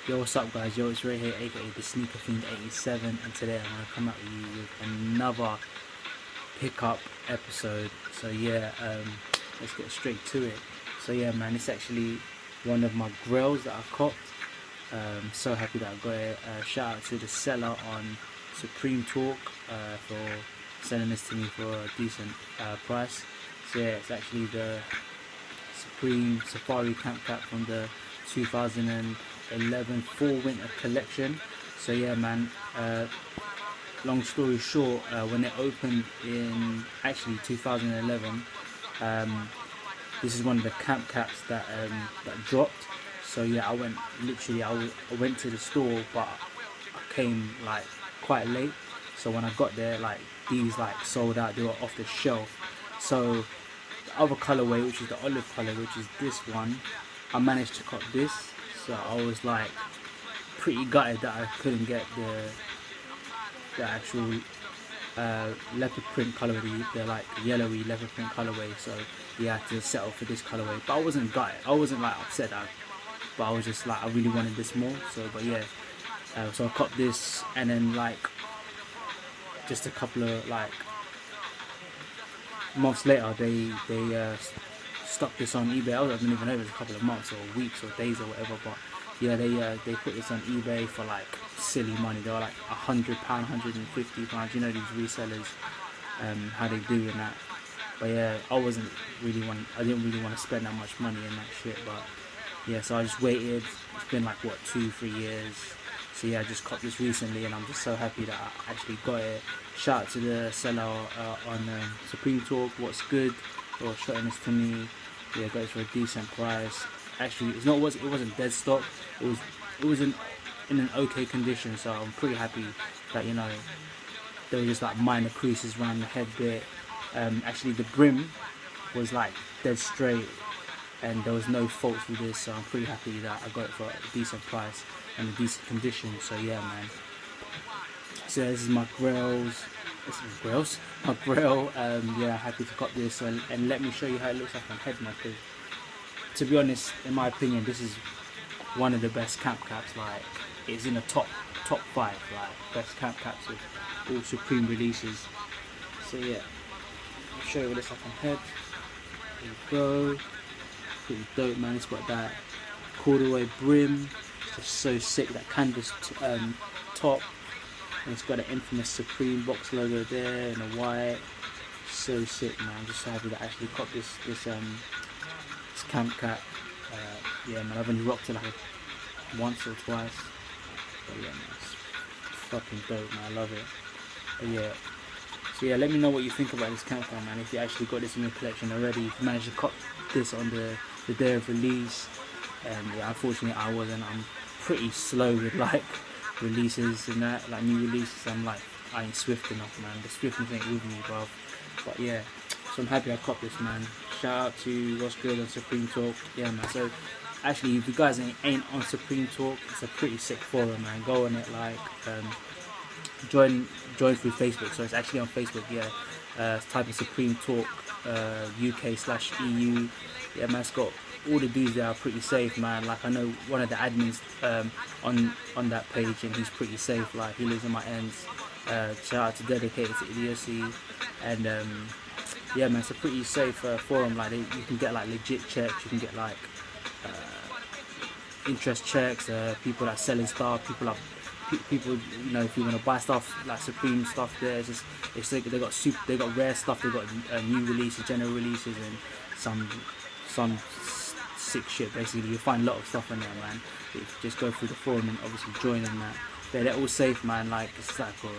Yo, what's up guys? Yo, it's Ray here, aka the Sneaker Fiend 87, and today I'm gonna come at you with another pickup episode. So yeah, let's get straight to it. So yeah, man, it's actually one of my grills that I copped. So happy that I got it. Shout out to the seller on Supreme Talk for selling this to me for a decent price. So yeah, it's actually the Supreme Safari Camp Cap from the 2011 Fall Winter collection. So yeah, man. Long story short, when it opened in actually 2011, this is one of the camp caps that dropped. So yeah, I went literally. I went to the store, but I came like quite late. So when I got there, like these like sold out. They were off the shelf. So the other colorway, which is the olive color, which is this one, I managed to cop this. So I was like pretty gutted that I couldn't get the actual leopard print colorway, the like yellowy leopard print colorway. So yeah, I had to settle for this colorway. But I wasn't gutted. I wasn't like upset that, but I was just like I really wanted this more. So but yeah, so I copped this, and then like just a couple of like months later, they stuck this on eBay. I don't even know if it was a couple of months or weeks or days or whatever, but yeah, they put this on eBay for like silly money. They were like £100, £150. You know these resellers, how they do in that. But yeah, I didn't really want to spend that much money in that shit. But yeah, so I just waited. It's been like what 2-3 years. So yeah, I just copped this recently, and I'm just so happy that I actually got it. Shout out to the seller on Supreme Talk. What's good? For showing this to me. Yeah, got it for a decent price. Actually, it wasn't dead stock. It was in an okay condition. So I'm pretty happy that there were just like minor creases around the head bit. Actually, the brim was like dead straight, and there was no faults with this. So I'm pretty happy that I got it for a decent price and a decent condition. So yeah, man. So this is my grills. My grill. Yeah, happy to cop this, and let me show you how it looks like on head, man. Because to be honest, in my opinion, this is one of the best camp caps. Like, it's in the top 5, like best camp caps of all Supreme releases. So yeah, I'll show you what it looks like on head. There you go. Pretty dope, man. It's got that corduroy brim. It's just so sick. That canvas top. And it's got an infamous Supreme box logo there in the white. So sick, man. I'm just so happy that I actually copped this camp cap. Yeah, man. I've only rocked it like once or twice. But yeah, man, it's fucking dope, man. I love it. But yeah. So yeah, let me know what you think about this camp cap, man. If you actually got this in your collection already, if you managed to cop this on the day of release. Yeah, unfortunately I wasn't. I'm pretty slow with like releases and that, like new releases. I ain't swift enough, man. The swiftness ain't with me, bro. But yeah, so I'm happy I copped this, man. Shout out to What's Good on Supreme Talk. Yeah, man. So actually, if you guys ain't on Supreme Talk, it's a pretty sick forum, man. Go on it, like join through Facebook. So it's actually on Facebook. Yeah, type of Supreme Talk UK/EU. Yeah, man. It's got all the dudes there are pretty safe, man. Like I know one of the admins on that page, and he's pretty safe. Like he lives in my ends. Shout out to Dedicated to Idiocy, and yeah, man, it's a pretty safe forum. Like you can get like legit checks. You can get like interest checks. People that selling stuff. People, if you want to buy stuff like Supreme stuff, there, it's like they got rare stuff. They got new releases, general releases, and some sick shit. Basically, you'll find a lot of stuff in there, man. If you just go through the forum and obviously join in that. They're all safe, man. Like it's like a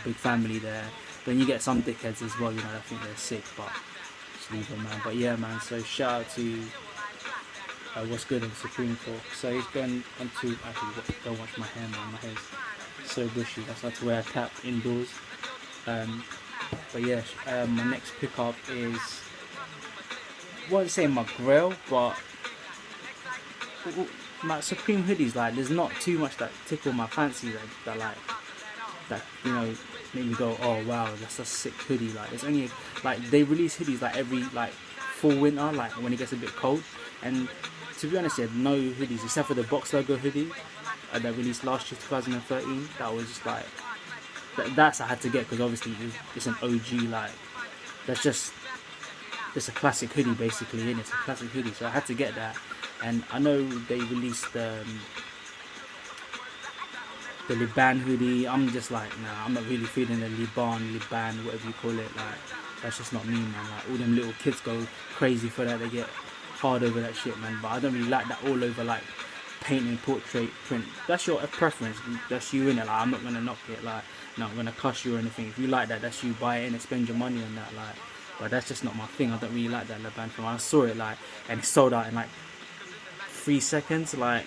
big family there. Then you get some dickheads as well, I think they're sick, but just leave them, man. But yeah, man. So shout out to What's Good on Supreme Talk. So he's going on to actually go watch my hair, man. My hair's so bushy. That's why I have to wear a cap indoors. But yeah, my next pickup is, I won't say my grill, but my Supreme hoodies. Like, there's not too much that tickle my fancy that make me go, oh wow, that's a sick hoodie. Like, it's only like they release hoodies like every like fall winter, like when it gets a bit cold. And to be honest, yeah, no hoodies except for the box logo hoodie. that released last year, 2013. That was just like that's I had to get because obviously it's an OG, like that's just it's a classic hoodie basically, and it's a classic hoodie, so I had to get that. And I know they released the Liban hoodie. I'm just like, nah, I'm not really feeling the Liban, whatever you call it. Like, that's just not me, man. Like, all them little kids go crazy for that. They get hard over that shit, man. But I don't really like that all over, like, painting, portrait, print. That's your preference. That's you, innit? Like, I'm not gonna knock it. Like, not gonna cuss you or anything. If you like that, that's you. Buy it and spend your money on that. Like, but that's just not my thing. I don't really like that Liban film. I saw it, like, and it sold out in like 3 seconds. Like,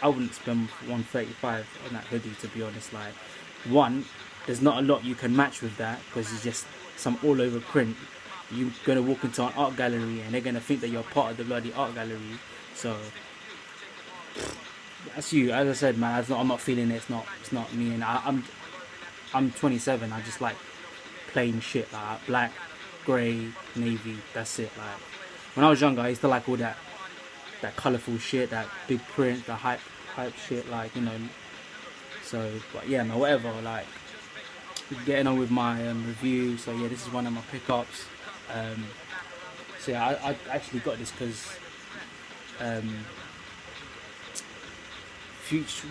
I wouldn't spend 135 on that hoodie, to be honest. Like, one, there's not a lot you can match with that because it's just some all over print. You're gonna walk into an art gallery and they're gonna think that you're part of the bloody art gallery. So that's you. As I said, man, I'm not feeling it. It's not me. And I'm 27. I just like plain shit, like black, grey, navy. That's it. Like, when I was younger, I used to like all that colourful shit, that big print, the hype shit, like, you know. So, but yeah, man, whatever. Like, getting on with my review. So yeah, this is one of my pickups. So yeah, I actually got this because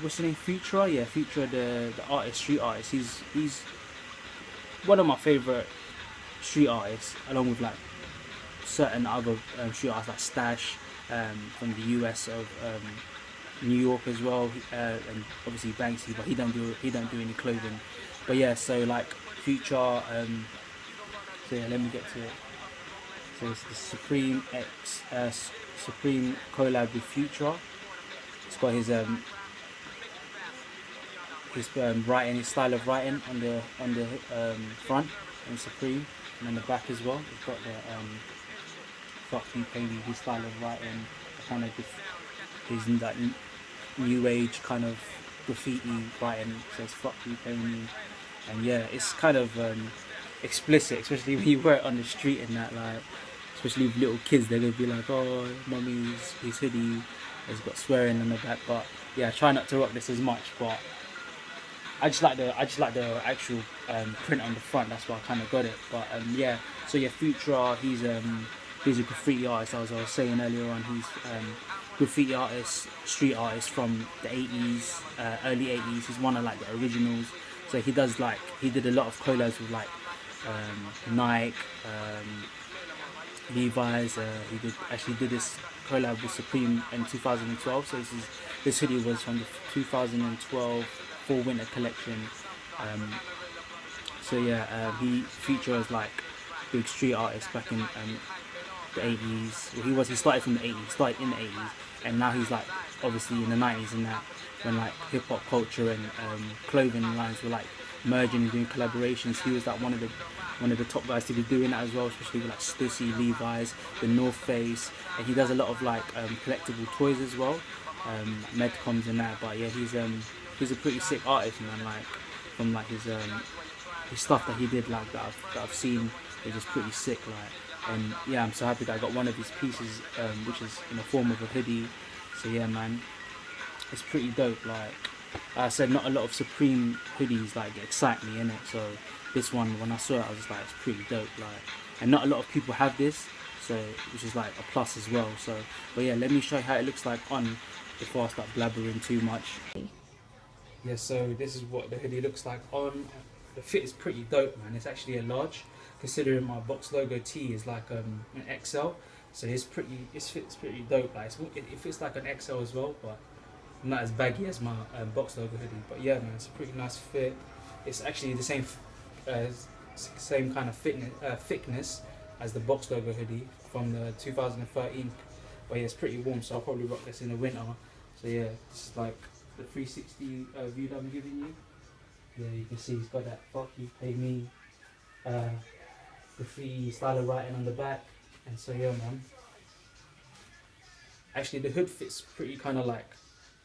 what's the name? Futura, yeah, Futura, the artist, street artist. He's one of my favourite street artists, along with like certain other street artists like Stash from the US of New York as well, and obviously Banksy, but he don't do any clothing. But yeah, so like Future, so yeah, let me get to it. So it's the Supreme Supreme collab with Future. It's got his writing, his style of writing on the front and Supreme, and on the back as well. It's got the fuck you pay me, his style of writing, kind of his like new age kind of graffiti writing. It says fuck you pay me, and yeah, it's kind of explicit, especially when you wear it on the street and that, like, especially with little kids, they're gonna be like, oh, mommy's his hoodie has got swearing on the back. But yeah, I try not to rock this as much, but I just like the actual print on the front. That's why I kind of got it. But yeah, so yeah, Futura, he's a graffiti artist. As I was saying earlier on, he's graffiti artist, street artist from the 80s, early 80s. He's one of like the originals. So he did a lot of collabs with like Nike, Levi's. He actually did this collab with Supreme in 2012. So this hoodie was from the 2012 fall winter collection. So yeah, he features like big street artists back in the 80s. Well, he started from the 80s, started in the 80s, and now he's like obviously in the 90s and that, when like hip hop culture and clothing lines were like merging and doing collaborations. He was like one of the top guys to be doing that as well, especially with like Stussy, Levi's, the North Face, and he does a lot of like collectible toys as well, Medcoms and that. But yeah, he's a pretty sick artist, man. Like, from like his stuff that he did, like that I've seen, is just pretty sick. Like, and yeah, I'm so happy that I got one of his pieces, which is in the form of a hoodie. So yeah, man, it's pretty dope. Like I said, not a lot of Supreme hoodies like excite me, innit? So this one, when I saw it, I was just like, it's pretty dope. Like, and not a lot of people have this, so which is like a plus as well. So, but yeah, let me show you how it looks like on before I start blabbering too much. Yeah, so this is what the hoodie looks like on. The fit is pretty dope, man. It's actually a large, considering my box logo tee is like an XL. So it fits pretty dope. Like it fits like an XL as well, but not as baggy as my box logo hoodie. But yeah, man, it's a pretty nice fit. It's actually the same kind of thickness as the box logo hoodie from the 2013. But yeah, it's pretty warm, so I'll probably rock this in the winter. So yeah, this is like the 360 view that I'm giving you. Yeah, you can see he's got that fuck you pay me graffiti style of writing on the back. And so yeah, man, actually the hood fits pretty kind of like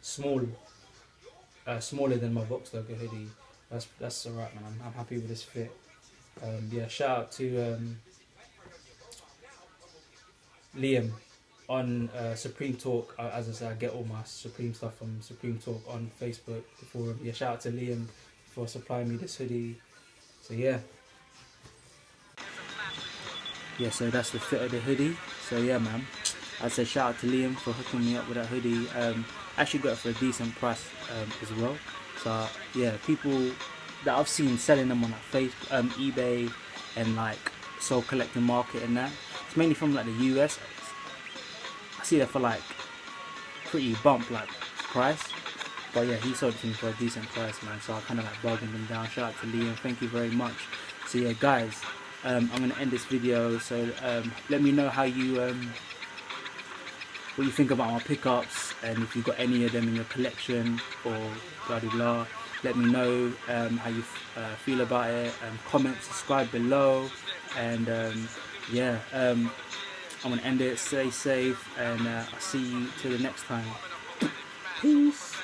smaller than my box logo hoodie. That's alright, man. I'm happy with this fit. Yeah, shout out to Liam on Supreme Talk. As I said, I get all my Supreme stuff from Supreme Talk on Facebook, the forum. Yeah, shout out to Liam for supplying me this hoodie. So yeah. Yeah, so that's the fit of the hoodie. So yeah, man, I'd say shout out to Liam for hooking me up with that hoodie. Actually got it for a decent price as well. So yeah, people that I've seen selling them on like Facebook, eBay, and like Soul Collecting Market and that, it's mainly from like the US. I see that for like pretty bump like price. But yeah, he sold it to me for a decent price, man. So I kind of like bargained him down. Shout out to Liam, thank you very much. So yeah, guys, I'm gonna end this video. So let me know how you what you think about my pickups, and if you've got any of them in your collection or blah blah blah. Let me know how you feel about it. Comment, subscribe below, and yeah, I'm gonna end it. Stay safe, and I'll see you till the next time. Peace.